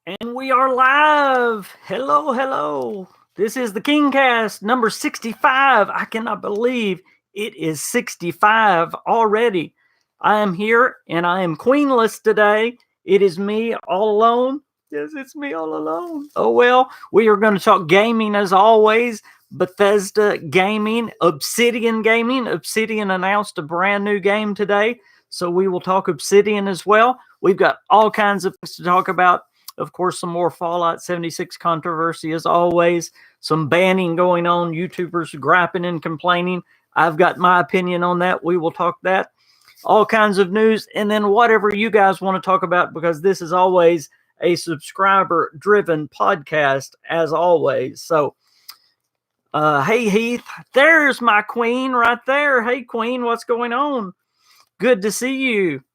And we are live. Hello, hello. This is the KingCast number 65. I cannot believe it is 65 already. I am here and I am queenless today. It is me all alone. Yes, it's me all alone. Oh, well, we are going to talk gaming as always. Bethesda Gaming, Obsidian Gaming. Obsidian announced a brand new game today. So we will talk Obsidian as well. We've got all kinds of things to talk about. Of course, some more Fallout 76 controversy as always. Some banning going on, YouTubers griping and complaining. I've got my opinion on that. We will talk that. All kinds of news, and then whatever you guys want to talk about, because this is always a subscriber-driven podcast, as always. So, hey, Heath, there's my queen right there. Hey, queen, what's going on? Good to see you.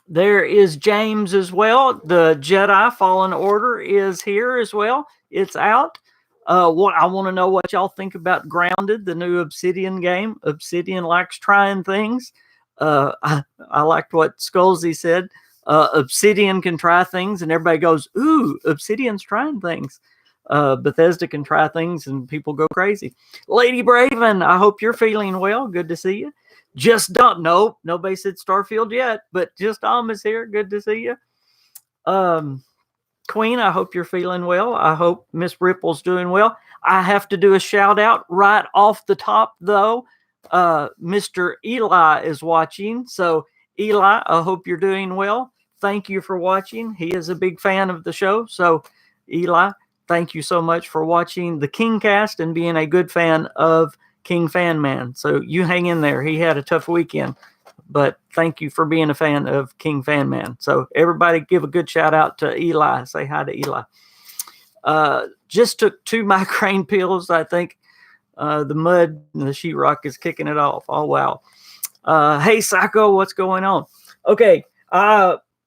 There is James as well. The Jedi Fallen Order is here as well. It's out. What I want to know what y'all think about Grounded, the new Obsidian game. Obsidian likes trying things. I liked what Skolzy said. Obsidian can try things, and everybody goes, "Ooh, Obsidian's trying things." Bethesda can try things, and people go crazy. Lady Braven, I hope you're feeling well. Good to see you. Just don't know. Nobody said Starfield yet, but Just is here. Good to see you. Queen, I hope you're feeling well. I hope Miss Ripple's doing well. I have to do a shout out right off the top, though. Mr. Eli is watching. So, Eli, I hope you're doing well. Thank you for watching. He is a big fan of the show. So, Eli, thank you so much for watching the KingCast and being a good fan of KingFanMan. So you hang in there. He had a tough weekend, but thank you for being a fan of KingFanMan. So everybody give a good shout out to Eli. Say hi to Eli. Just took 2 migraine pills. I think the mud and the sheetrock is kicking it off. Oh, wow. Hey, Psycho, what's going on? Okay,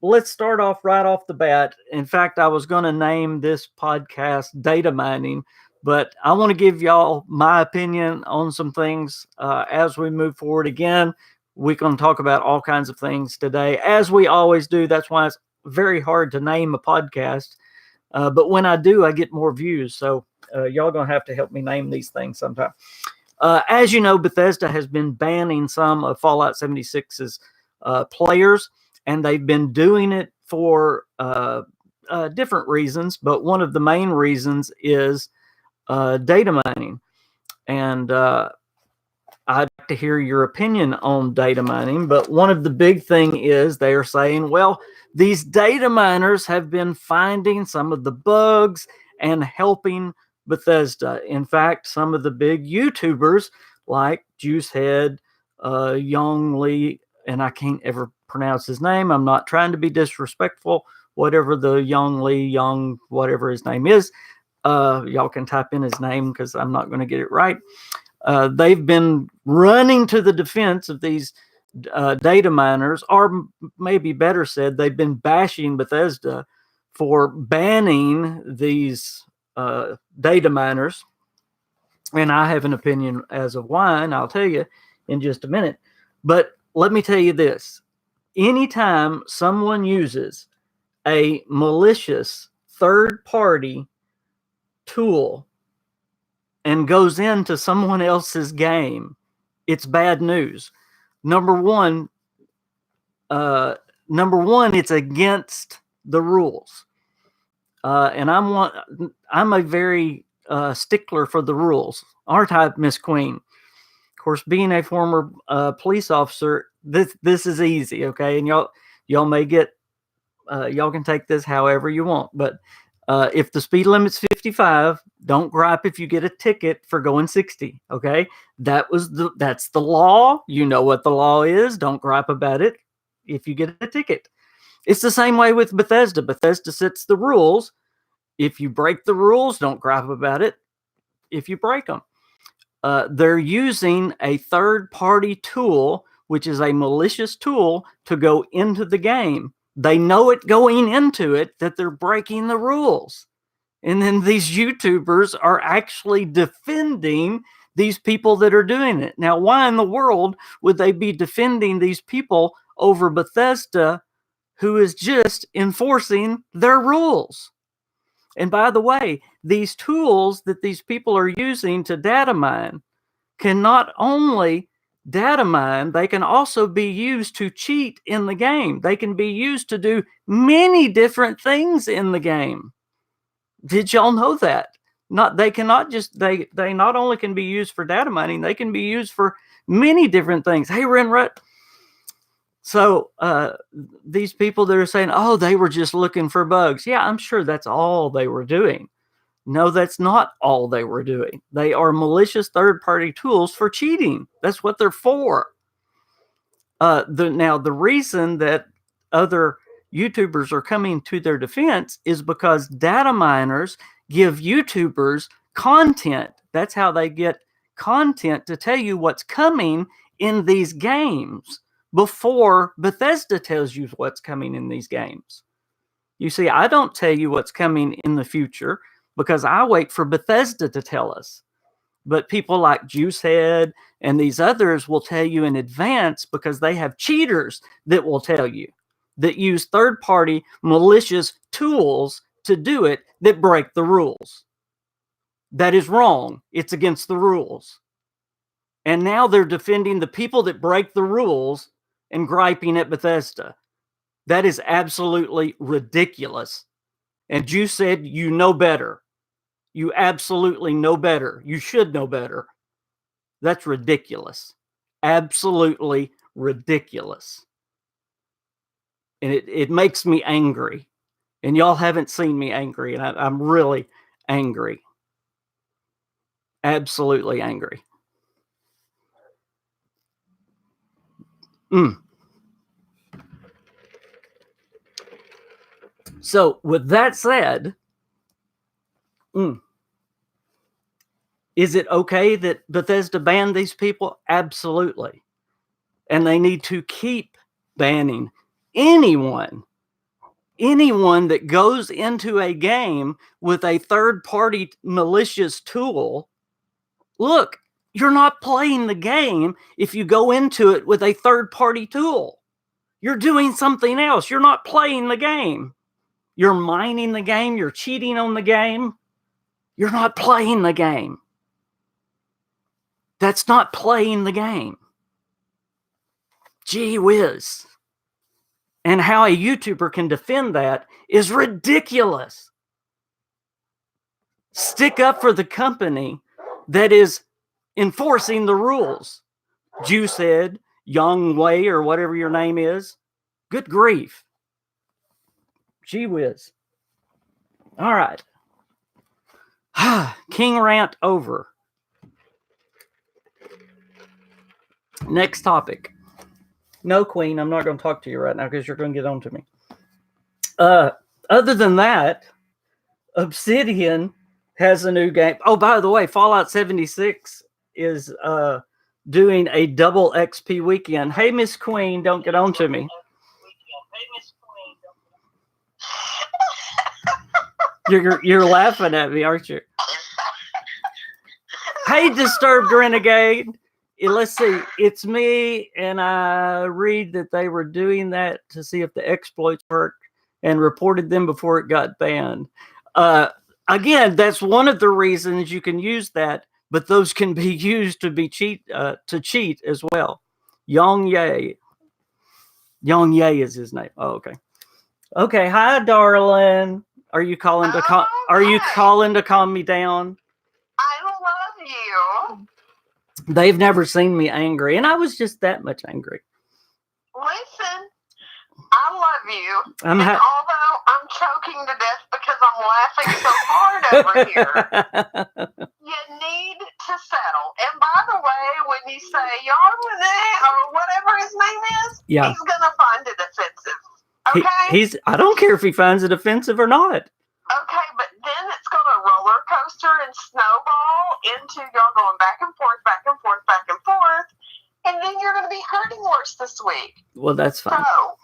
let's start off right off the bat. In fact, I was going to name this podcast Data Mining, but I want to give y'all my opinion on some things as we move forward. Again, we're going to talk about all kinds of things today, as we always do. That's why it's very hard to name a podcast. But when I do, I get more views. So y'all going to have to help me name these things sometime. As you know, Bethesda has been banning some of Fallout 76's players, and they've been doing it for different reasons. But one of the main reasons is data mining. And I'd like to hear your opinion on data mining. But one of the big thing is they are saying, well, these data miners have been finding some of the bugs and helping Bethesda. In fact, some of the big YouTubers like Juicehead, Young Lee, and I can't ever pronounce his name. I'm not trying to be disrespectful. Whatever the Young Lee, whatever his name is, y'all can type in his name because I'm not going to get it right. They've been running to the defense of these data miners, or maybe better said, they've been bashing Bethesda for banning these data miners. And I have an opinion as of why, and I'll tell you in just a minute. But let me tell you this. Anytime someone uses a malicious third-party tool and goes into someone else's game, it's bad news. Number one, it's against the rules. And I'm a very stickler for the rules, aren't I, Miss Queen? Of course, being a former police officer, this is easy, okay? And y'all may get y'all can take this however you want, but if the speed limit's 55, don't gripe if you get a ticket for going 60. Okay, that's the law. You know what the law is. Don't gripe about it if you get a ticket. It's the same way with Bethesda. Bethesda sets the rules. If you break the rules, don't gripe about it if you break them. They're using a third-party tool, which is a malicious tool, to go into the game. They know it going into it that they're breaking the rules. And then these YouTubers are actually defending these people that are doing it. Now, why in the world would they be defending these people over Bethesda who is just enforcing their rules. And by the way, these tools that these people are using to data mine can not only data mine, they can also be used to cheat in the game. They can be used to do many different things in the game. Did y'all know that? They not only can be used for data mining, they can be used for many different things. Hey, Renrut. So these people that are saying, oh, they were just looking for bugs. Yeah, I'm sure that's all they were doing. No, that's not all they were doing. They are malicious third-party tools for cheating. That's what they're for. Now, the reason that other YouTubers are coming to their defense is because data miners give YouTubers content. That's how they get content to tell you what's coming in these games before Bethesda tells you what's coming in these games. You see, I don't tell you what's coming in the future because I wait for Bethesda to tell us. But people like Juicehead and these others will tell you in advance because they have cheaters that will tell you, that use third-party malicious tools to do it, that break the rules. That is wrong. It's against the rules. And now they're defending the people that break the rules and griping at Bethesda. That is absolutely ridiculous. And you said you know better. You absolutely know better. You should know better. That's ridiculous. Absolutely ridiculous. And it makes me angry. And y'all haven't seen me angry. And I'm really angry. Absolutely angry. So with that said, is it okay that Bethesda banned these people? Absolutely. And they need to keep banning anyone that goes into a game with a third-party malicious tool. Look, you're not playing the game if you go into it with a third-party tool. You're doing something else. You're not playing the game. You're mining the game. You're cheating on the game. You're not playing the game. That's not playing the game. Gee whiz. And how a YouTuber can defend that is ridiculous. Stick up for the company that is enforcing the rules. Juicehead, Young Wei, or whatever your name is. Good grief. Gee whiz. All right. King rant over. Next topic. No, Queen, I'm not going to talk to you right now because you're going to get on to me. Other than that, Obsidian has a new game. Oh, by the way, Fallout 76 is doing a double XP weekend. Hey, Miss Queen, don't get on to me. You're laughing at me, aren't you? Hey, Disturbed Renegade. Let's see. It's me, and I read that they were doing that to see if the exploits worked and reported them before it got banned. Again, that's one of the reasons you can use that, but those can be used to cheat as well. Yong Ye. Yong Ye is his name. Oh, okay. Okay. Hi, darling. Are you calling to calm me down? I love you. They've never seen me angry, and I was just that much angry. Listen, I love you. And although I'm choking to death because I'm laughing so hard over here, you need to settle. And by the way, when you say Yarmane or whatever his name is, yeah, he's gonna find it offensive. Okay? I don't care if he finds it offensive or not. Okay, but then it's going to roller coaster and snowball into y'all going back and forth, and then you're going to be hurting worse this week. Well, that's fine. So,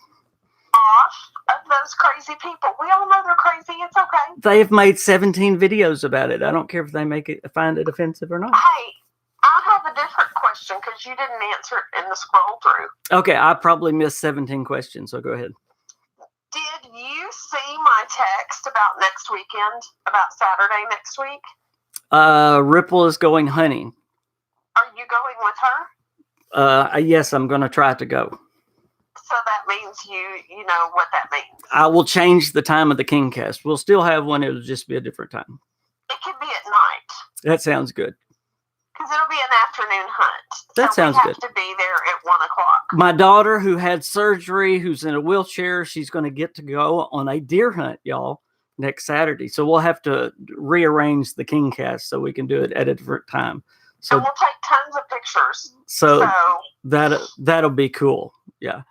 off of those crazy people. We all know they're crazy. It's okay. They've made 17 videos about it. I don't care if they find it offensive or not. Hey, I have a different question because you didn't answer it in the scroll through. Okay, I probably missed 17 questions, so go ahead. text about next weekend, about Saturday next week? Ripple is going hunting. Are you going with her? Yes, I'm going to try to go. So that means you know what that means. I will change the time of the KingCast. We'll still have one. It'll just be a different time. It could be at night. That sounds good. Because it'll be an afternoon hunt. That sounds good. We have to be there at 1 o'clock. My daughter, who had surgery, who's in a wheelchair, she's going to get to go on a deer hunt, y'all, next Saturday. So we'll have to rearrange the KingCast so we can do it at a different time. So and we'll take tons of pictures. So that'll be cool. Yeah.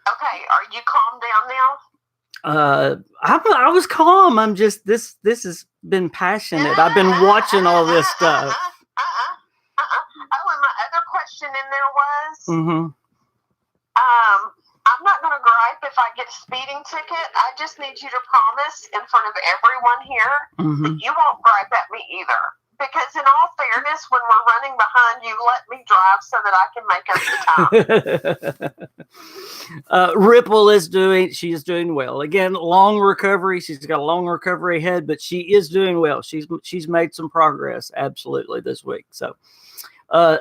Okay. Are you calm down now? I was calm. I'm just this has been passionate. I've been watching all this stuff. Oh, and my other question in there was, Mm-hmm. I'm not going to gripe if I get a speeding ticket. I just need you to promise in front of everyone here that you won't gripe at me either. Because in all fairness, when we're running behind you, let me drive so that I can make up the time. Ripple is doing well. Again, long recovery. She's got a long recovery ahead, but she is doing well. She's made some progress, absolutely, this week. So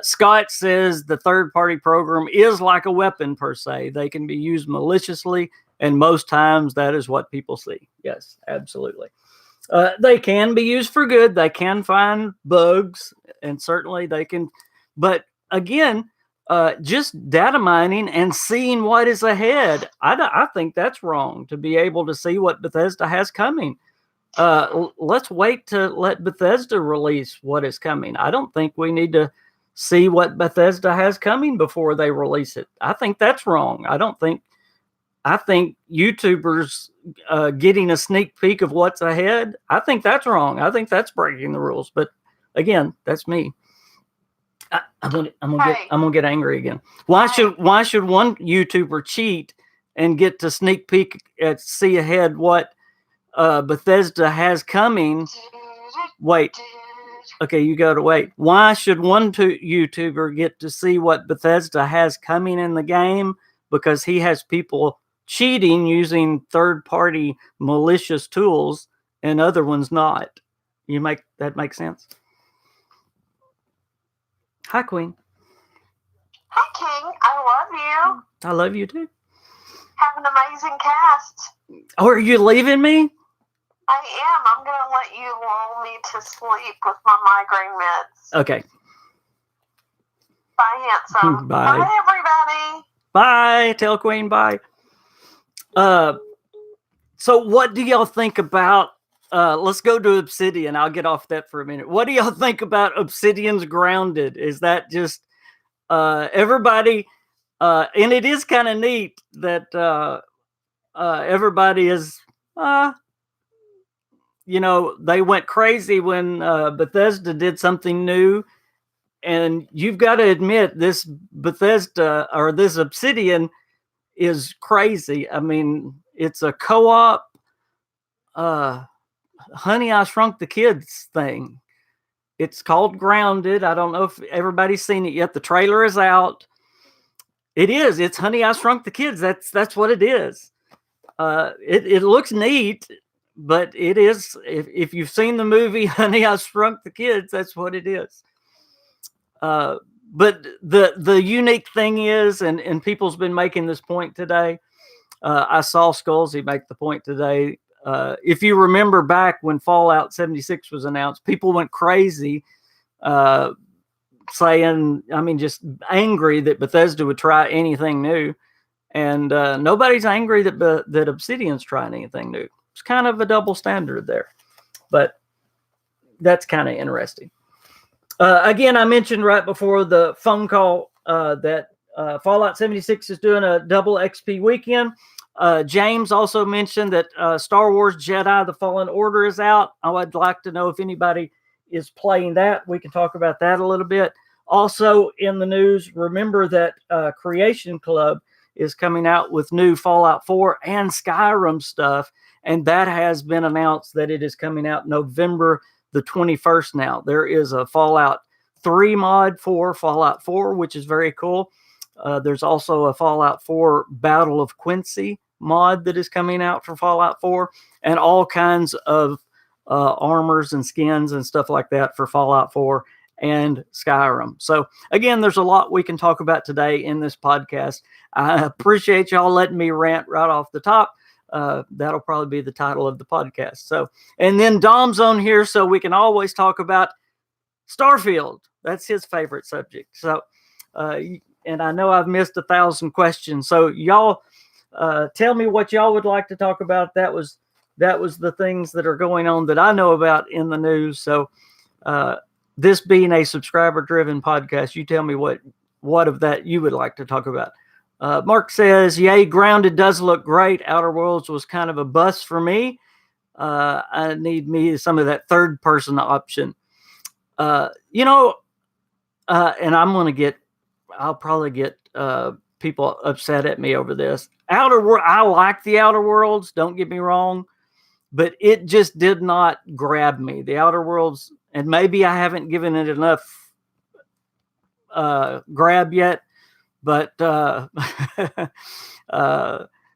Scott says the third-party program is like a weapon per se. They can be used maliciously, and most times that is what people see. Yes, absolutely. They can be used for good. They can find bugs, and certainly they can. But again, just data mining and seeing what is ahead, I think that's wrong to be able to see what Bethesda has coming. Let's wait to let Bethesda release what is coming. I don't think we need to see what Bethesda has coming before they release it. I think that's wrong. I think YouTubers getting a sneak peek of what's ahead, I think that's wrong. I think that's breaking the rules. But again, that's me. I'm gonna get angry again. Why should one YouTuber cheat and get to sneak peek at see ahead what Bethesda has coming? Wait. Okay, you got to wait. Why should one YouTuber get to see what Bethesda has coming in the game? Because he has people cheating using third-party malicious tools and other ones not. That make sense? Hi, Queen. Hi, King. I love you. I love you too. Have an amazing cast. Oh, are you leaving me? I am. I'm going to let you lull me to sleep with my migraine meds. Okay. Bye, handsome. Bye. Bye, everybody. Bye. Tell Queen bye. So what do y'all think about, let's go to Obsidian. I'll get off that for a minute. What do y'all think about Obsidian's Grounded? Is that just everybody, and it is kind of neat that everybody is, they went crazy when Bethesda did something new. And you've got to admit this Bethesda or this Obsidian is crazy. I mean, it's a co-op Honey, I Shrunk the Kids thing. It's called Grounded. I don't know if everybody's seen it yet. The trailer is out. It is. It's Honey, I Shrunk the Kids. That's what it is. It looks neat, but it is. If you've seen the movie Honey, I Shrunk the Kids, that's what it is. But the unique thing is, and people's been making this point today. I saw Skulsy make the point today. If you remember back when Fallout 76 was announced, people went crazy, saying, just angry that Bethesda would try anything new. And nobody's angry that Obsidian's trying anything new. It's kind of a double standard there. But that's kind of interesting. Again, I mentioned right before the phone call that Fallout 76 is doing a double XP weekend. James also mentioned that Star Wars Jedi: The Fallen Order is out. I would like to know if anybody is playing that. We can talk about that a little bit. Also in the news, remember that Creation Club is coming out with new Fallout 4 and Skyrim stuff, and that has been announced that it is coming out November the 21st now. There is a Fallout 3 mod for Fallout 4, which is very cool. There's also a Fallout 4 Battle of Quincy mod that is coming out for Fallout 4, and all kinds of armors and skins and stuff like that for Fallout 4 and Skyrim. So again, there's a lot we can talk about today in this podcast. I appreciate y'all letting me rant right off the top. That'll probably be the title of the podcast. So, and then Dom's on here, so we can always talk about Starfield. That's his favorite subject. So, and I know I've missed 1,000 questions. So y'all tell me what y'all would like to talk about. That was the things that are going on that I know about in the news. So this being a subscriber-driven podcast, you tell me what of that you would like to talk about. Mark says, yay, Grounded does look great. Outer Worlds was kind of a bust for me. I need me some of that third-person option. And I'll probably get people upset at me over this. I like the Outer Worlds, don't get me wrong, but it just did not grab me. The Outer Worlds, and maybe I haven't given it enough grab yet, but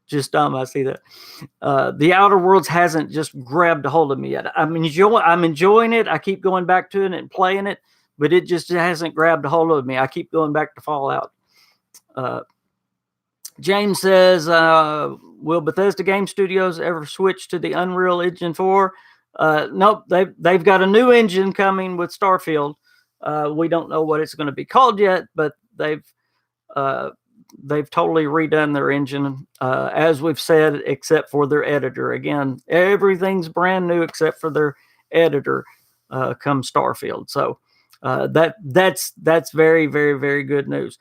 just dumb, I see that. The Outer Worlds hasn't just grabbed a hold of me yet. I'm enjoying it. I keep going back to it and playing it, but it just hasn't grabbed a hold of me. I keep going back to Fallout. James says, will Bethesda Game Studios ever switch to the Unreal Engine 4? Nope, they've got a new engine coming with Starfield. We don't know what it's going to be called yet, but they've totally redone their engine, as we've said, except for their editor. Again, everything's brand new except for their editor come Starfield. So that's very, very, very good news.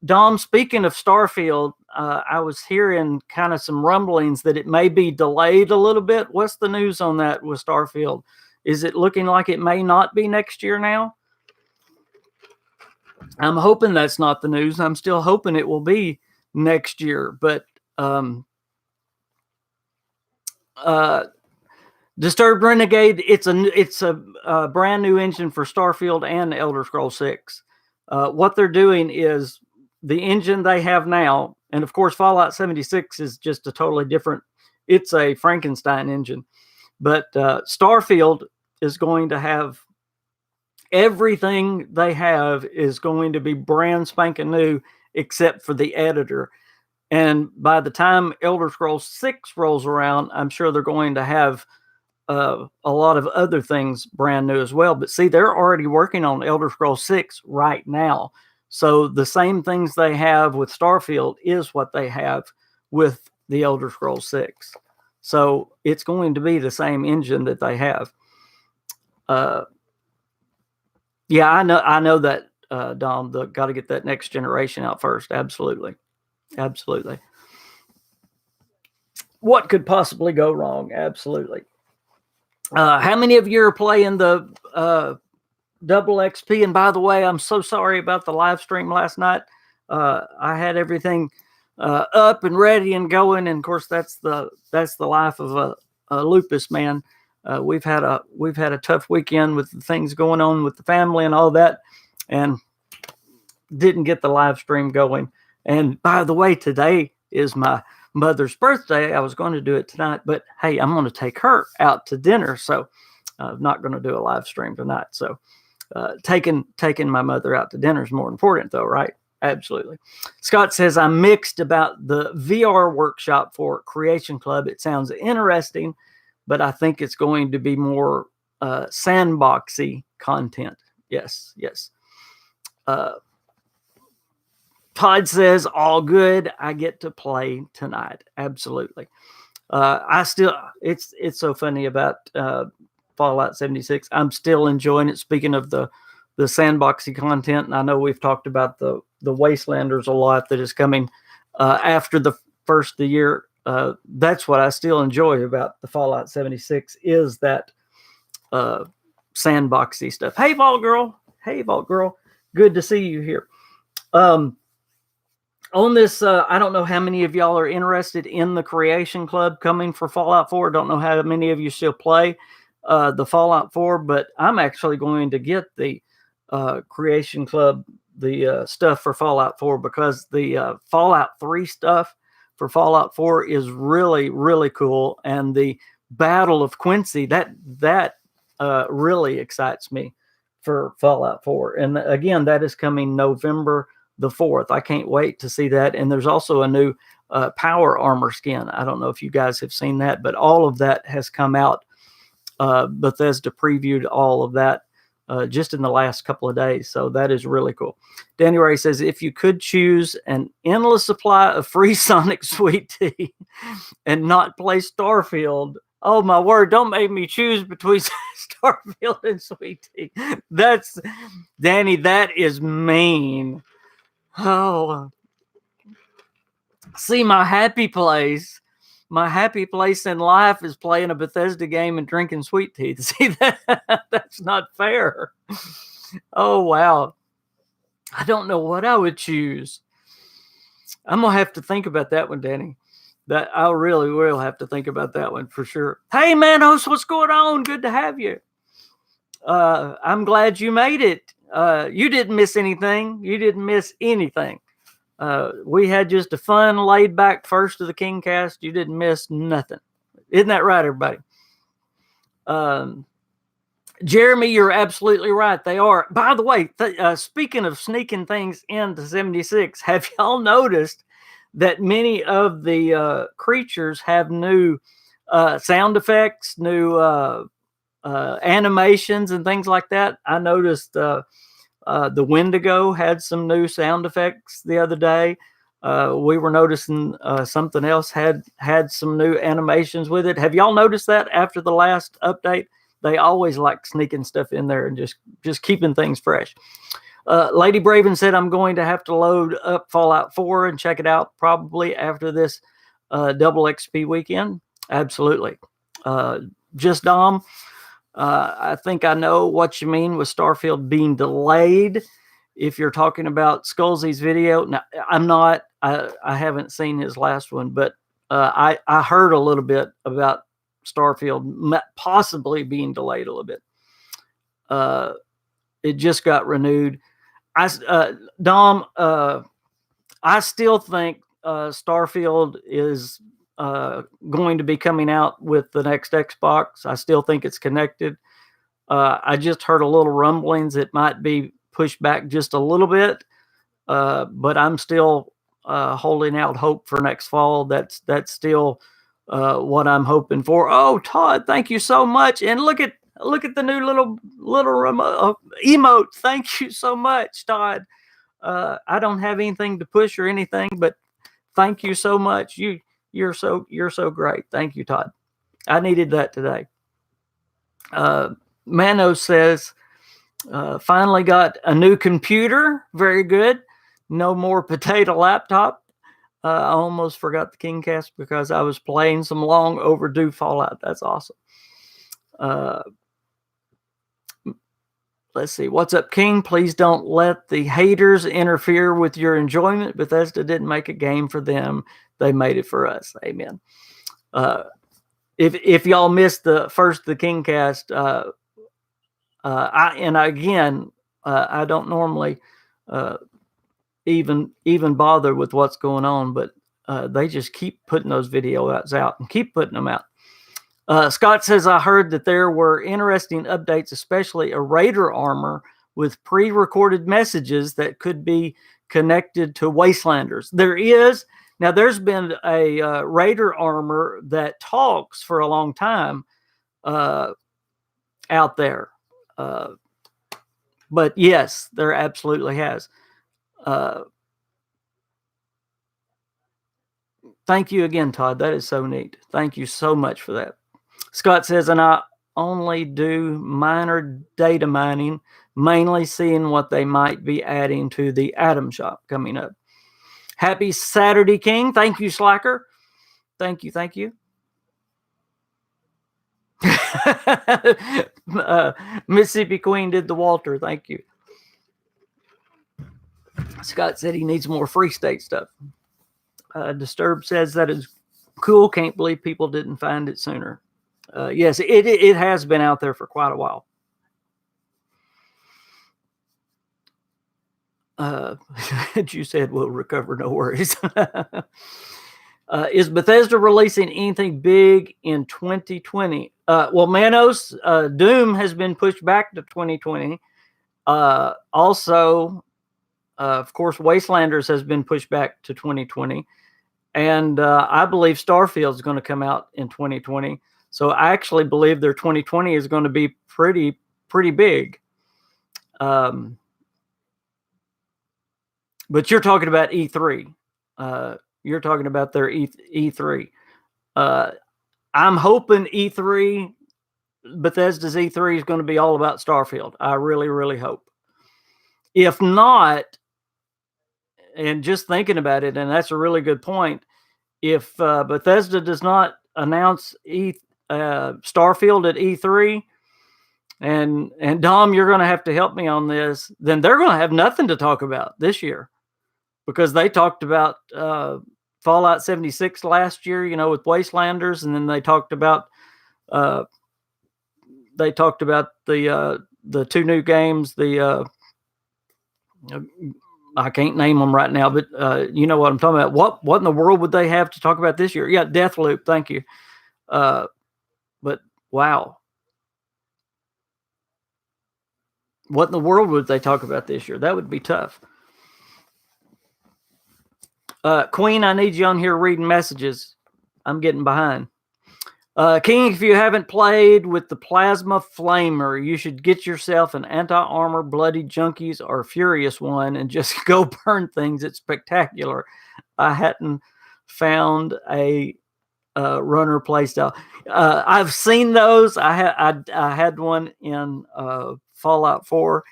Dom, speaking of Starfield, I was hearing kind of some rumblings that it may be delayed a little bit. What's the news on that with Starfield? Is it looking like it may not be next year now? I'm hoping that's not the news. I'm still hoping it will be next year. But Disturbed Renegade, it's a brand new engine for Starfield and Elder Scrolls 6. What they're doing is the engine they have now, and of course Fallout 76 is just a totally different, it's a Frankenstein engine, but Starfield is going to have everything they have is going to be brand spanking new except for the editor. And by the time Elder Scrolls 6 rolls around, I'm sure they're going to have a lot of other things brand new as well. But see, they're already working on Elder Scrolls 6 right now. So the same things they have with Starfield is what they have with the Elder Scrolls 6. So it's going to be the same engine that they have. Yeah, I know that, Dom, got to get that next generation out first. Absolutely. Absolutely. What could possibly go wrong? Absolutely. How many of you are playing the double XP? And by the way, I'm so sorry about the live stream last night. I had everything up and ready and going, and of course that's the life of a lupus man. We've had a tough weekend with the things going on with the family and all that, and didn't get the live stream going. And by the way, today is my mother's birthday. I was going to do it tonight, but hey, I'm going to take her out to dinner, so I'm not going to do a live stream tonight. So taking my mother out to dinner is more important, though, right? Absolutely. Scott says, I'm mixed about the VR workshop for Creation Club. It sounds interesting, but I think it's going to be more sandboxy content. Yes. Todd says, all good. I get to play tonight. Absolutely. It's so funny about Fallout 76. I'm still enjoying it. Speaking of the sandboxy content, and I know we've talked about the Wastelanders a lot that is coming after the first of the year. That's what I still enjoy about the Fallout 76 is that sandboxy stuff. Hey, Vault Girl. Good to see you here. On this, I don't know how many of y'all are interested in the Creation Club coming for Fallout 4. Don't know how many of you still play the Fallout 4, but I'm actually going to get the Creation Club, the stuff for Fallout 4, because the Fallout 3 stuff for Fallout 4 is really, really cool. And the Battle of Quincy, that really excites me for Fallout 4. And again, that is coming November the 4th. I can't wait to see that. And there's also a new power armor skin. I don't know if you guys have seen that, but all of that has come out. Bethesda previewed all of that just in the last couple of days. So that is really cool. Danny Ray says, if you could choose an endless supply of free Sonic Sweet Tea and not play Starfield, oh my word, don't make me choose between Starfield and Sweet Tea. That's, Danny, that is mean. Oh, see, my happy place in life is playing a Bethesda game and drinking sweet tea. See, that's not fair. Oh, wow. I don't know what I would choose. I'm going to have to think about that one, Danny. That I really will have to think about that one for sure. Hey, Manos, what's going on? Good to have you. I'm glad you made it. You didn't miss anything. We had just a fun, laid back first of the KingCast. You didn't miss nothing. Isn't that right, everybody? Jeremy, you're absolutely right. They are. By the way, speaking of sneaking things into 76, have y'all noticed that many of the creatures have new sound effects, new animations and things like that? I noticed the Wendigo had some new sound effects the other day. We were noticing something else had some new animations with it. Have y'all noticed that after the last update? They always like sneaking stuff in there and just keeping things fresh. Lady Braven said, I'm going to have to load up Fallout 4 and check it out probably after this double XP weekend. Absolutely. Just Dom, I think I know what you mean with Starfield being delayed. If you're talking about Skullsy's video, now, I'm not. I haven't seen his last one, but I heard a little bit about Starfield possibly being delayed a little bit. It just got renewed. Dom, I still think Starfield is going to be coming out with the next Xbox. I still think it's connected. I just heard a little rumblings. It might be pushed back just a little bit, but I'm still holding out hope for next fall. That's still what I'm hoping for. Oh, Todd, thank you so much. And look at the new little emote. Thank you so much, Todd. I don't have anything to push or anything, but thank you so much. You're so great. Thank you, Todd. I needed that today. Mano says, finally got a new computer. Very good. No more potato laptop. I almost forgot the KingCast because I was playing some long overdue Fallout. That's awesome. Let's see. What's up, King? Please don't let the haters interfere with your enjoyment. Bethesda didn't make a game for them. They made it for us. Amen. If y'all missed the KingCast, I don't normally even bother with what's going on, but they just keep putting those videos out and keep putting them out. Scott says, I heard that there were interesting updates, especially a Raider armor with pre-recorded messages that could be connected to Wastelanders. There is. Now, there's been a Raider armor that talks for a long time out there. But yes, there absolutely has. Thank you again, Todd. That is so neat. Thank you so much for that. Scott says, and I only do minor data mining, mainly seeing what they might be adding to the Atom Shop coming up. Happy Saturday, King. Thank you, Slacker. Thank you. Mississippi Queen did the Walter. Thank you. Scott said he needs more Free State stuff. Disturbed says that is cool. Can't believe people didn't find it sooner. Yes, it has been out there for quite a while. You said we'll recover, no worries. Is Bethesda releasing anything big in 2020? Well, Manos, Doom has been pushed back to 2020. Also, of course, Wastelanders has been pushed back to 2020. And I believe Starfield is going to come out in 2020. So I actually believe their 2020 is going to be pretty big. But you're talking about E3. You're talking about their E3. I'm hoping E3, Bethesda's E3 is going to be all about Starfield. I really, really hope. If not, and just thinking about it, and that's a really good point, if Bethesda does not announce Starfield at E3, and Dom, you're going to have to help me on this, then they're going to have nothing to talk about this year, because they talked about Fallout 76 last year, with Wastelanders, and then they talked about the two new games. I can't name them right now, but you know what I'm talking about. What in the world would they have to talk about this year? Yeah, Deathloop. Thank you. But wow, what in the world would they talk about this year? That would be tough. Queen, I need you on here reading messages. I'm getting behind. King, if you haven't played with the Plasma Flamer, you should get yourself an anti-armor Bloody Junkies or Furious one and just go burn things. It's spectacular. I hadn't found a runner playstyle. I've seen those. I had one in Fallout 4.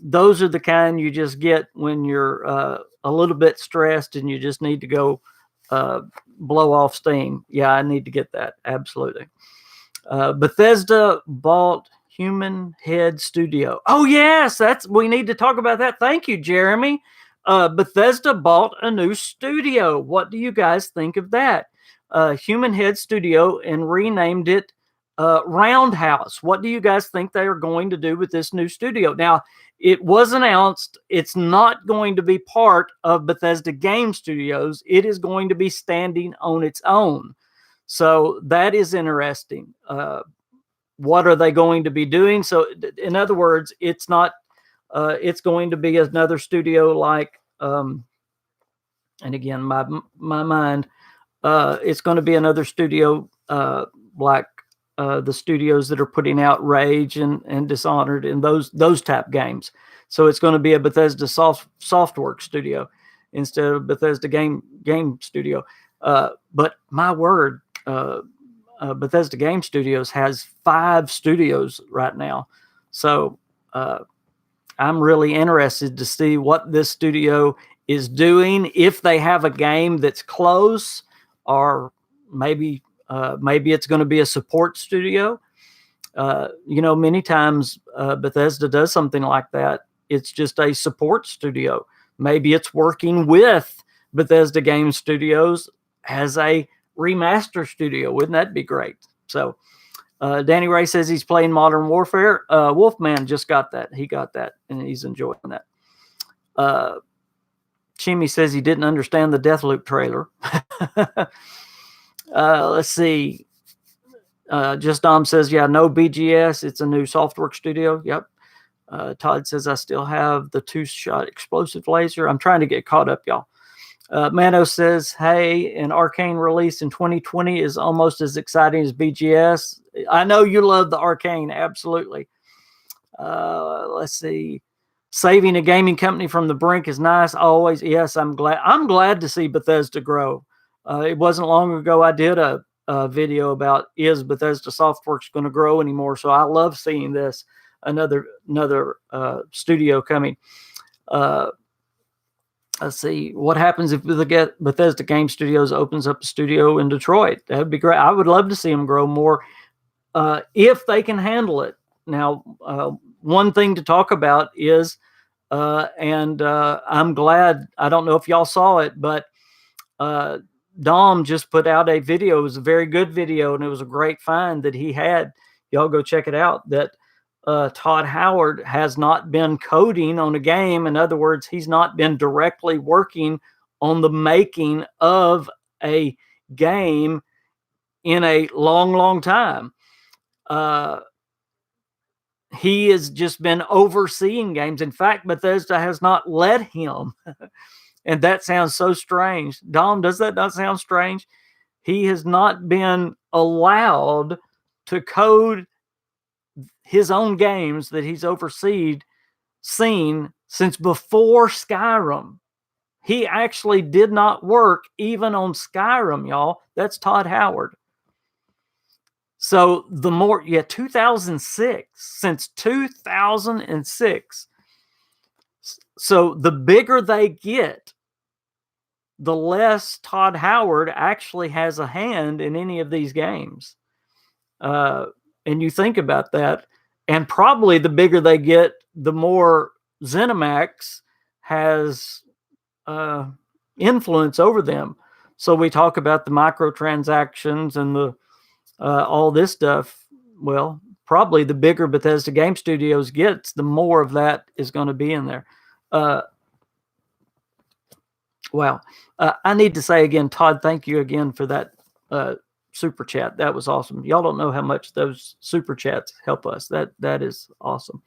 Those are the kind you just get when you're a little bit stressed and you just need to go blow off steam. Yeah, I need to get that. Absolutely. Bethesda bought Human Head Studio. Oh, yes, we need to talk about that. Thank you, Jeremy. Bethesda bought a new studio. What do you guys think of that? Human Head Studio, and renamed it Roundhouse. What do you guys think they are going to do with this new studio? Now, it was announced it's not going to be part of Bethesda Game Studios. It is going to be standing on its own. So that is interesting. What are they going to be doing? So in other words, it's not, it's going to be another studio like, and again, my mind, it's going to be another studio like the studios that are putting out Rage and Dishonored and those type games. So it's going to be a Bethesda Softworks studio instead of Bethesda Game Studio. But my word, Bethesda Game Studios has 5 studios right now. So I'm really interested to see what this studio is doing, if they have a game that's close, or maybe it's going to be a support studio. Many times Bethesda does something like that. It's just a support studio. Maybe it's working with Bethesda Game Studios as a remaster studio. Wouldn't that be great? So Danny Ray says he's playing Modern Warfare. Wolfman just got that. He got that, and he's enjoying that. Chimmy says he didn't understand the Deathloop trailer. Let's see. Just Dom says, yeah, no BGS. It's a new Softworks studio. Yep. Todd says, I still have the 2-shot explosive laser. I'm trying to get caught up, y'all. Mano says, hey, an Arcane release in 2020 is almost as exciting as BGS. I know you love the Arcane. Absolutely. Let's see. Saving a gaming company from the brink is nice. Always. Yes, I'm glad to see Bethesda grow. It wasn't long ago I did a video about, is Bethesda Softworks going to grow anymore? So I love seeing this, another studio coming. Let's see what happens if Bethesda Game Studios opens up a studio in Detroit. That would be great. I would love to see them grow more if they can handle it. Now, one thing to talk about is, and I'm glad, I don't know if y'all saw it, but Dom just put out a video. It was a very good video, and it was a great find that he had. Y'all go check it out. That Todd Howard has not been coding on a game. In other words, he's not been directly working on the making of a game in a long, long time. He has just been overseeing games. In fact, Bethesda has not let him. And that sounds so strange. Dom, does that not sound strange? He has not been allowed to code his own games that he's seen since before Skyrim. He actually did not work even on Skyrim, y'all. That's Todd Howard. So 2006, since 2006. So the bigger they get, the less Todd Howard actually has a hand in any of these games. And you think about that, and probably the bigger they get, the more ZeniMax has influence over them. So we talk about the microtransactions and the all this stuff. Well, probably the bigger Bethesda Game Studios gets, the more of that is going to be in there. Wow. I need to say again, Todd, thank you again for that super chat. That was awesome. Y'all don't know how much those super chats help us. That is awesome.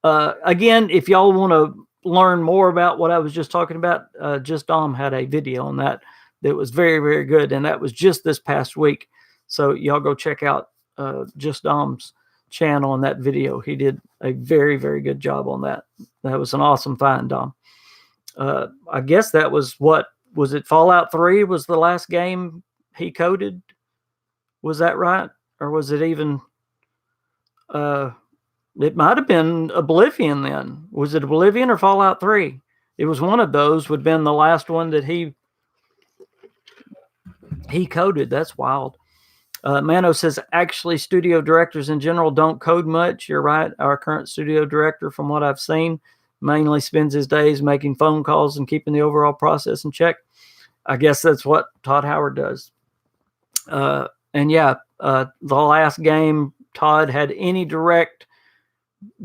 Again, if y'all want to learn more about what I was just talking about, Just Dom had a video on that was very, very good. And that was just this past week. So y'all go check out Just Dom's channel and that video. He did a very, very good job on that. That was an awesome find, Dom. I guess that was was it Fallout 3 was the last game he coded? Was that right? Or was it even, it might have been Oblivion then. Was it Oblivion or Fallout 3? It was one of those would have been the last one that he coded. That's wild. Mano says, actually, studio directors in general don't code much. You're right. Our current studio director, from what I've seen, mainly spends his days making phone calls and keeping the overall process in check. I guess that's what Todd Howard does. And yeah, the last game Todd had any direct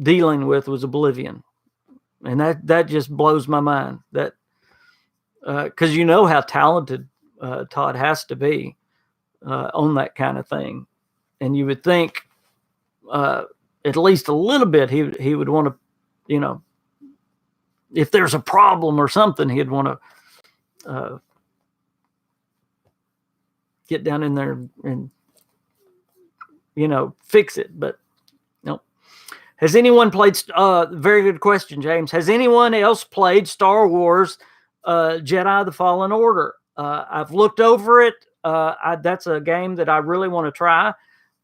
dealing with was Oblivion. And that just blows my mind. That because you know how talented Todd has to be on that kind of thing. And you would think at least a little bit he would want to, if there's a problem or something, he'd want to get down in there and fix it. But no. Has anyone played? Very good question, James. Has anyone else played Star Wars Jedi: The Fallen Order? I've looked over it. That's a game that I really want to try.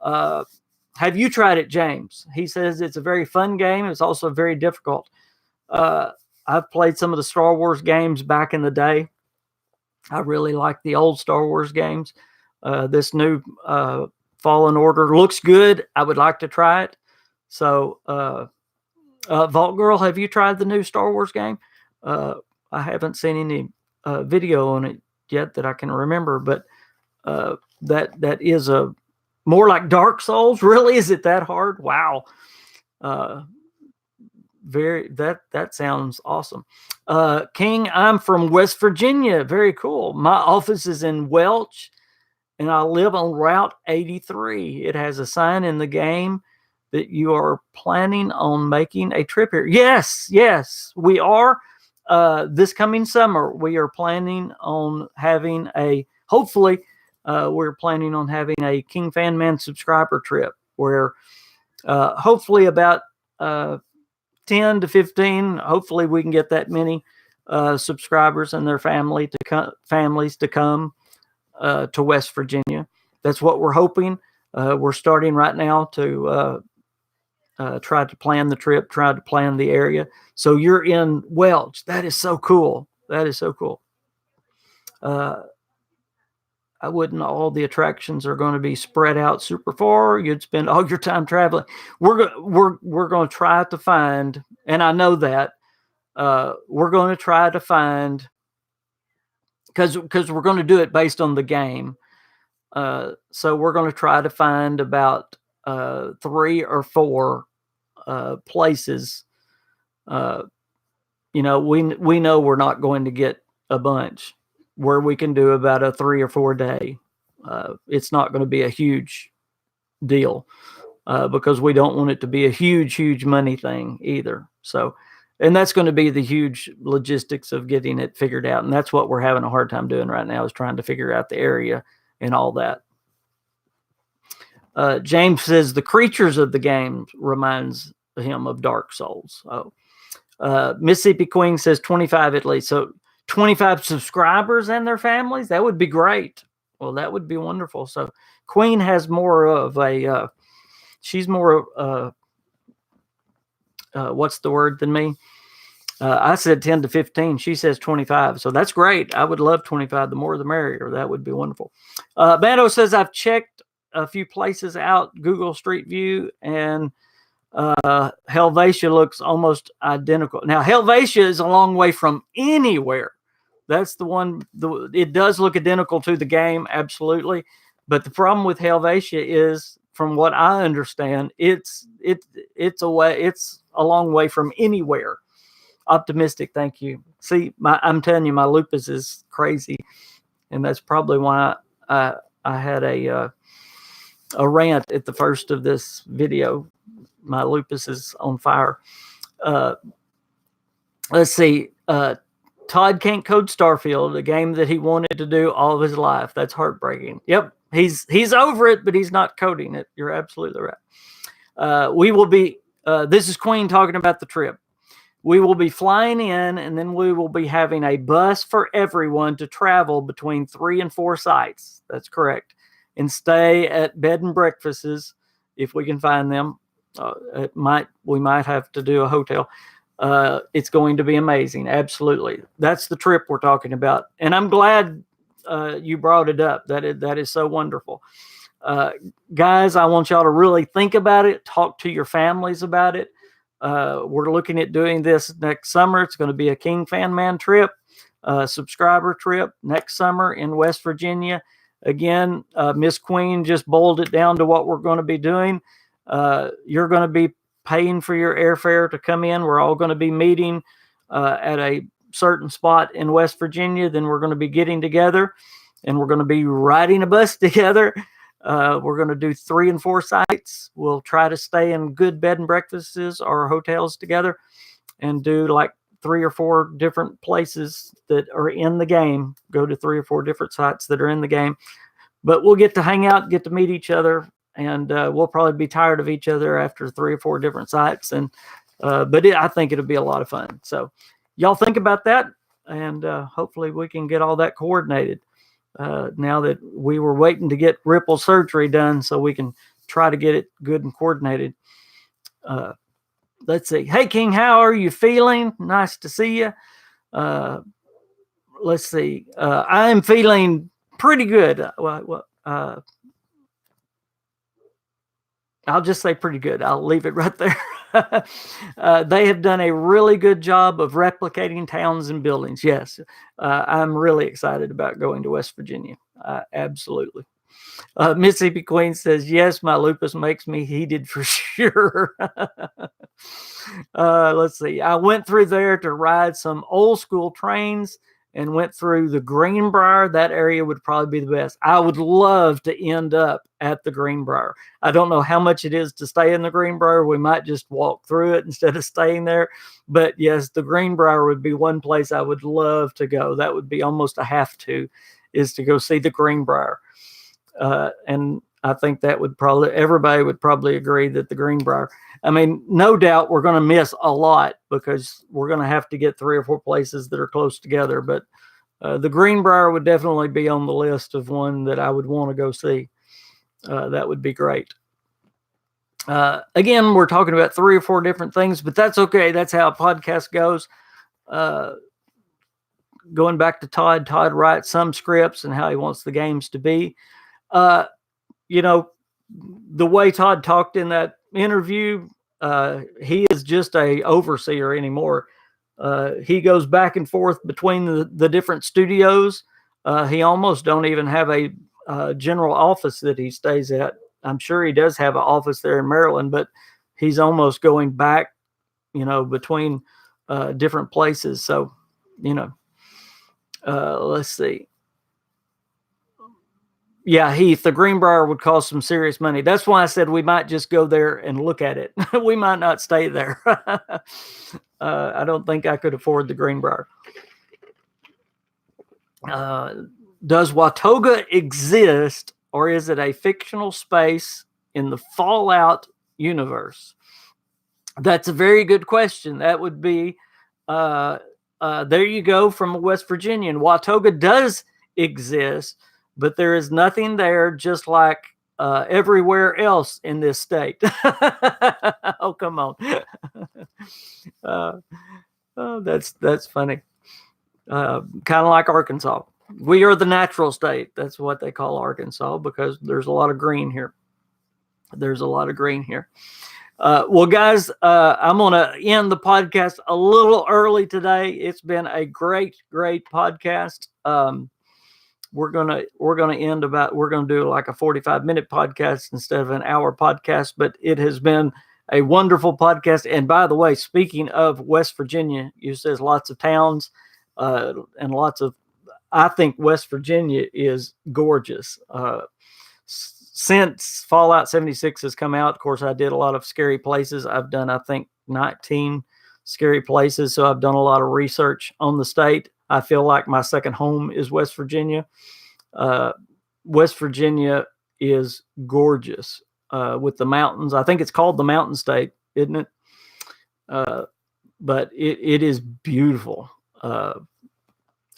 Have you tried it, James? He says it's a very fun game. It's also very difficult. I've played some of the Star Wars games back in the day. I really like the old Star Wars games. This new Fallen Order looks good. I would like to try it. So, Vault Girl, have you tried the new Star Wars game? I haven't seen any video on it yet that I can remember, but that is a more like Dark Souls. Really, is it that hard? Wow. That sounds awesome. King, I'm from West Virginia. Very cool. My office is in Welch, and I live on Route 83. It has a sign in the game that you are planning on making a trip here. Yes, we are. This coming summer, we are planning on having hopefully, we're planning on having a KingFanMan subscriber trip where hopefully about 10 to 15, hopefully we can get that many subscribers and their families to come to West Virginia. That's what we're hoping. We're starting right now to try to plan the trip, try to plan the area. So you're in Welch. That is so cool. That is so cool. I wouldn't. All the attractions are going to be spread out super far. You'd spend all your time traveling. We're going to try to find, and I know that we're going to try to find, because we're going to do it based on the game. So we're going to try to find about 3 or 4 places. We know we're not going to get a bunch. where we can do about a 3 or 4 day. It's not going to be a huge deal because we don't want it to be a huge money thing either. So, and that's going to be the huge logistics of getting it figured out. And that's what we're having a hard time doing right now, is trying to figure out the area and all that. James says the creatures of the game reminds him of Dark Souls. Mississippi Queen says 25 at least. So 25 subscribers and their families, that would be great. Well, that would be wonderful. So Queen has more of a, she's more, what's the word than me? I said 10 to 15. She says 25. So that's great. I would love 25. The more the merrier. That would be wonderful. Bando says, I've checked a few places out, Google Street View, and Helvetia looks almost identical. Now, Helvetia is a long way from anywhere. That's the one. It does look identical to the game, absolutely. But the problem with Helvetia is, from what I understand, it's a long way from anywhere. Optimistic, thank you. See, I'm telling you, my lupus is crazy, and that's probably why I had a rant at the first of this video. My lupus is on fire. Let's see. Todd can't code Starfield, a game that he wanted to do all of his life. That's heartbreaking. Yep, he's over it, but he's not coding it. You're absolutely right. We will be. This is Queen talking about the trip. We will be flying in, and then we will be having a bus for everyone to travel between 3 and 4 sites. That's correct. And stay at bed and breakfasts if we can find them. We might have to do a hotel. It's going to be amazing. Absolutely. That's the trip we're talking about. And I'm glad you brought it up. That is so wonderful. Guys, I want y'all to really think about it. Talk to your families about it. We're looking at doing this next summer. It's going to be a KingFanMan trip, subscriber trip next summer in West Virginia. Again, Miss Queen just boiled it down to what we're going to be doing. You're going to be paying for your airfare to come in. We're all going to be meeting at a certain spot in West Virginia. Then we're going to be getting together, and we're going to be riding a bus together. We're going to do 3 and 4 sites. We'll try to stay in good bed and breakfasts or hotels together and do like 3 or 4 different places that are in the game. Go to 3 or 4 different sites that are in the game. But we'll get to hang out, get to meet each other, and we'll probably be tired of each other after 3 or 4 different sites. And I think it'll be a lot of fun. So y'all think about that, and hopefully we can get all that coordinated. Now that we were waiting to get Ripple surgery done so we can try to get it good and coordinated. Let's see. Hey, King, how are you feeling? Nice to see you. Let's see. I'm feeling pretty good. I'll just say pretty good. I'll leave it right there. They have done a really good job of replicating towns and buildings. Yes, I'm really excited about going to West Virginia. Absolutely. Mississippi Queen says, yes, my lupus makes me heated for sure. Let's see. I went through there to ride some old school trains and went through the Greenbrier. That area would probably be the best. I would love to end up at the Greenbrier. I don't know how much it is to stay in the Greenbrier. We might just walk through it instead of staying there. But yes, the Greenbrier would be one place I would love to go. That would be almost a have to, is to go see the Greenbrier. And I think that everybody would probably agree that the Greenbrier, I mean, no doubt we're going to miss a lot because we're going to have to get 3 or 4 places that are close together. But the Greenbrier would definitely be on the list of one that I would want to go see. That would be great. Again, we're talking about 3 or 4 different things, but that's okay. That's how a podcast goes. Going back to Todd writes some scripts and how he wants the games to be. The way Todd talked in that interview, he is just a overseer anymore. He goes back and forth between the different studios. He almost don't even have a general office that he stays at. I'm sure he does have an office there in Maryland, but he's almost going back, between different places. So, let's see. Yeah, Heath, the Greenbrier would cost some serious money. That's why I said we might just go there and look at it. We might not stay there. I don't think I could afford the Greenbrier. Does Watoga exist, or is it a fictional space in the Fallout universe? That's a very good question. That would be, there you go, from a West Virginian. Watoga does exist, but there is nothing there, just like everywhere else in this state. Oh, come on. Oh, that's funny. Kind of like Arkansas. We are the natural state. That's what they call Arkansas, because there's a lot of green here. There's a lot of green here. Well, guys, I'm going to end the podcast a little early today. It's been a great podcast. We're gonna do like a 45-minute podcast instead of an hour podcast, but it has been a wonderful podcast. And by the way, speaking of West Virginia, you says lots of towns and lots of. I think West Virginia is gorgeous. Since Fallout 76 has come out, of course, I did a lot of scary places. I've done, I think, 19 scary places. So I've done a lot of research on the state. I feel like my second home is West Virginia. West Virginia is gorgeous with the mountains. I think it's called the Mountain State, isn't it? But it is beautiful.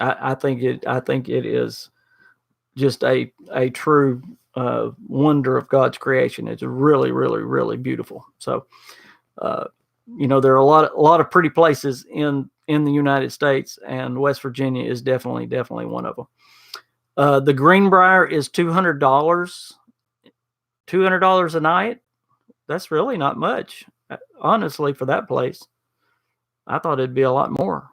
I think it is just a true wonder of God's creation. It's really, really, really beautiful. So, there are a lot of pretty places in the United States, and West Virginia is definitely one of them. The Greenbrier is $200. $200 a night. That's really not much, honestly, for that place. I thought it'd be a lot more.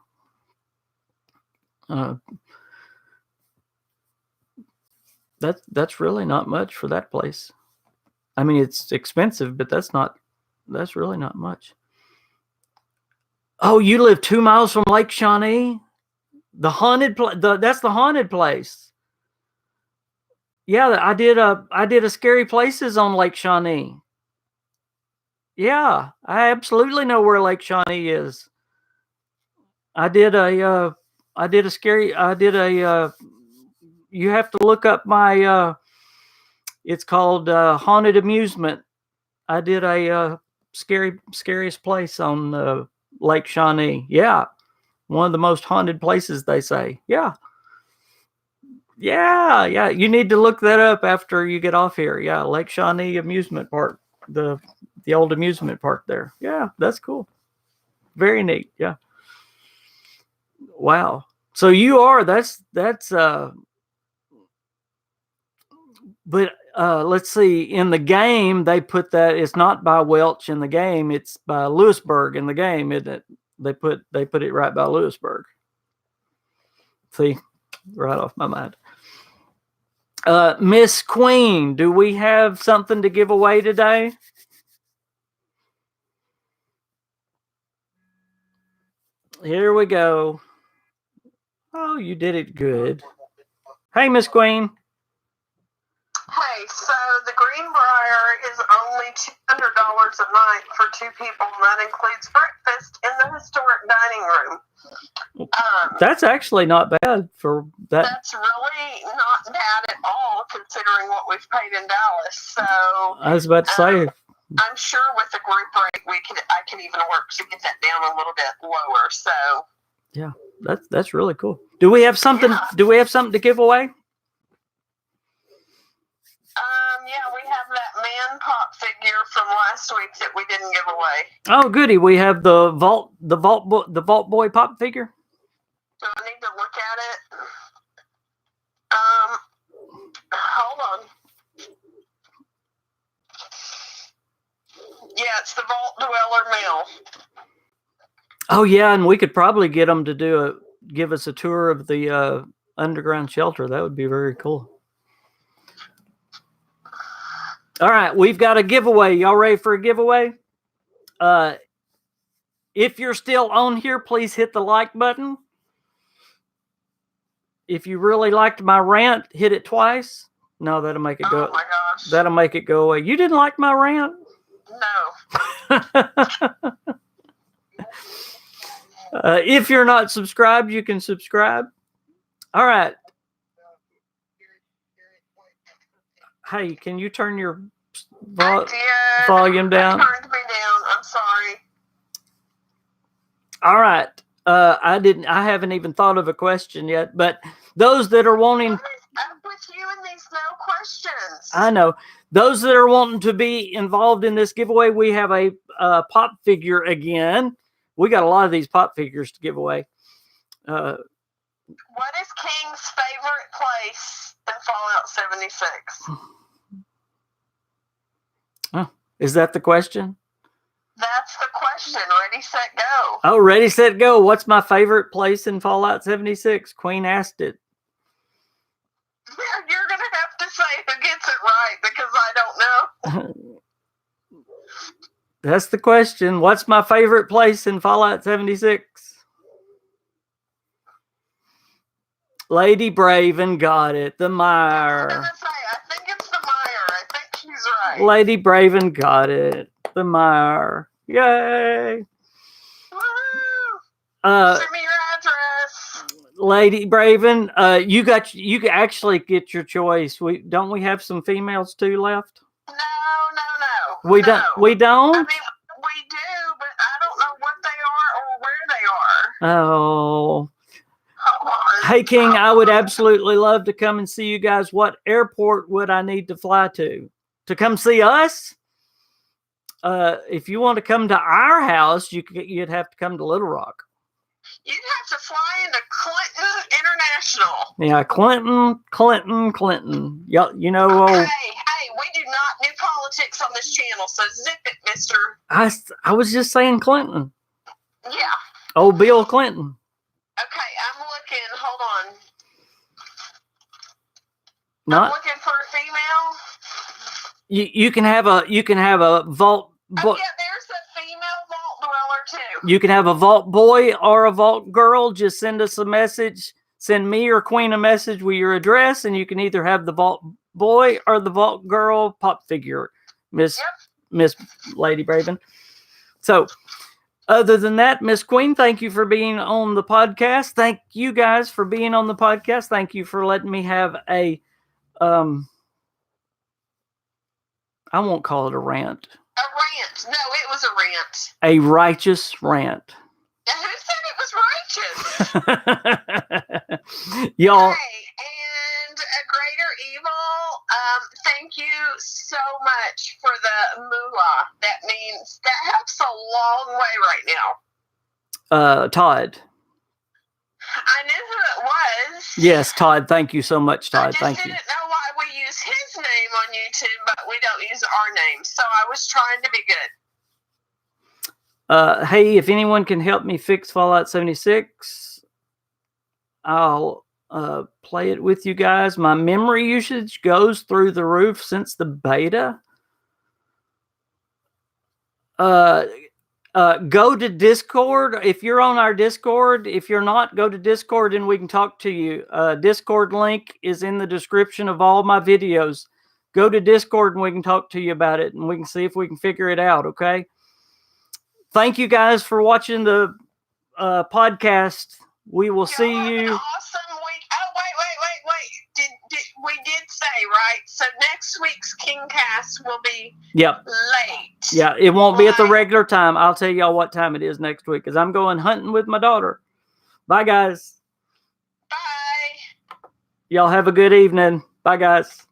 That's really not much for that place. I mean, it's expensive, but that's really not much. Oh, you live 2 miles from Lake Shawnee? The haunted that's the haunted place. Yeah, I did a scary places on Lake Shawnee. Yeah, I absolutely know where Lake Shawnee is. You have to look up my, it's called Haunted Amusement. I did a scariest place on Lake Shawnee. Yeah. One of the most haunted places, they say. Yeah. Yeah. You need to look that up after you get off here. Yeah. Lake Shawnee Amusement Park. The old amusement park there. Yeah. That's cool. Very neat. Yeah. Wow. So you are, but let's see, in the game, they put that it's not by Welch in the game, it's by Lewisburg in the game, isn't it? They put it right by Lewisburg. See, right off my mind. Miss Queen, do we have something to give away today? Here we go. Oh, you did it good. Hey, Miss Queen. Hey, so the Greenbrier is only $200 a night for 2 people, and that includes breakfast in the historic dining room. That's actually not bad for that. That's really not bad at all, considering what we've paid in Dallas. So I was about to say, I'm sure with the group rate, I can even work to get that down a little bit lower. So yeah, that's really cool. Do we have something? Yeah. Do we have something to give away? Yeah, we have that man pop figure from last week that we didn't give away. Oh, goody! We have the vault boy pop figure. Do I need to look at it? Hold on. Yeah, it's the Vault Dweller male. Oh yeah, and we could probably get them to give us a tour of the underground shelter. That would be very cool. All right, we've got a giveaway. Y'all ready for a giveaway? If you're still on here, please hit the like button. If you really liked my rant, hit it twice. No, that'll make it Oh go. my gosh. That'll make it go away. You didn't like my rant? No. If you're not subscribed, you can subscribe. All right. Hey, can you turn your volume down? It turned me down. I'm sorry. All right. I haven't even thought of a question yet, but those that are wanting. What is up with you and these no questions? I know. Those that are wanting to be involved in this giveaway, we have a pop figure again. We got a lot of these pop figures to give away. What is King's favorite place in Fallout 76? Oh, is that the question? That's the question. Ready, set, go. Oh, ready, set, go. What's my favorite place in Fallout 76? Queen asked it. You're going to have to say who gets it right because I don't know. That's the question. What's my favorite place in Fallout 76? Lady Braven got it. The mire. I was going to say, I think it's the mire. I think she's right. Lady Braven got it. The mire. Yay. Woo! Send me your address. Lady Braven, you can actually get your choice. Don't we have some females too left? No. We don't. I mean, we do, but I don't know what they are or where they are. Oh. Hey, King, I would absolutely love to come and see you guys. What airport would I need to fly to come see us? If you want to come to our house, you'd have to come to Little Rock. You'd have to fly into Clinton International. Yeah, Clinton. You know. Hey, we do not do politics on this channel, so zip it, mister. I was just saying Clinton. Yeah. Oh, Bill Clinton. Okay, I'm looking. Hold on. I'm looking for a female. You can have a vault. Oh, yeah, there's a female vault dweller too. You can have a vault boy or a vault girl. Just send us a message. Send me or Queen a message with your address, and you can either have the vault boy or the vault girl pop figure, Miss Lady Braven. So, other than that, Miss Queen, thank you for being on the podcast. Thank you guys for being on the podcast. Thank you for letting me have a I won't call it a rant. A rant. No, it was a rant. A righteous rant. Now, who said it was righteous? Y'all. Hey, and a greater evil. Thank you so much for the moolah. That means that helps a long way right now. Todd. I knew who it was. Yes, Todd. Thank you so much, Todd. Thank you. I just didn't know why we use his name on YouTube, but we don't use our name. So I was trying to be good. Hey, if anyone can help me fix Fallout 76, I'll play it with you guys. My memory usage goes through the roof since the beta. Go to Discord. If you're on our Discord, if you're not, go to Discord and we can talk to you. Discord link is in the description of all my videos. Go to Discord and we can talk to you about it and we can see if we can figure it out. Okay. Thank you guys for watching the podcast. We will see you. Awesome week. Oh, wait. We did say, right? So next week's KingCast will be late. Yeah, it won't be at the regular time. I'll tell y'all what time it is next week because I'm going hunting with my daughter. Bye, guys. Bye. Y'all have a good evening. Bye, guys.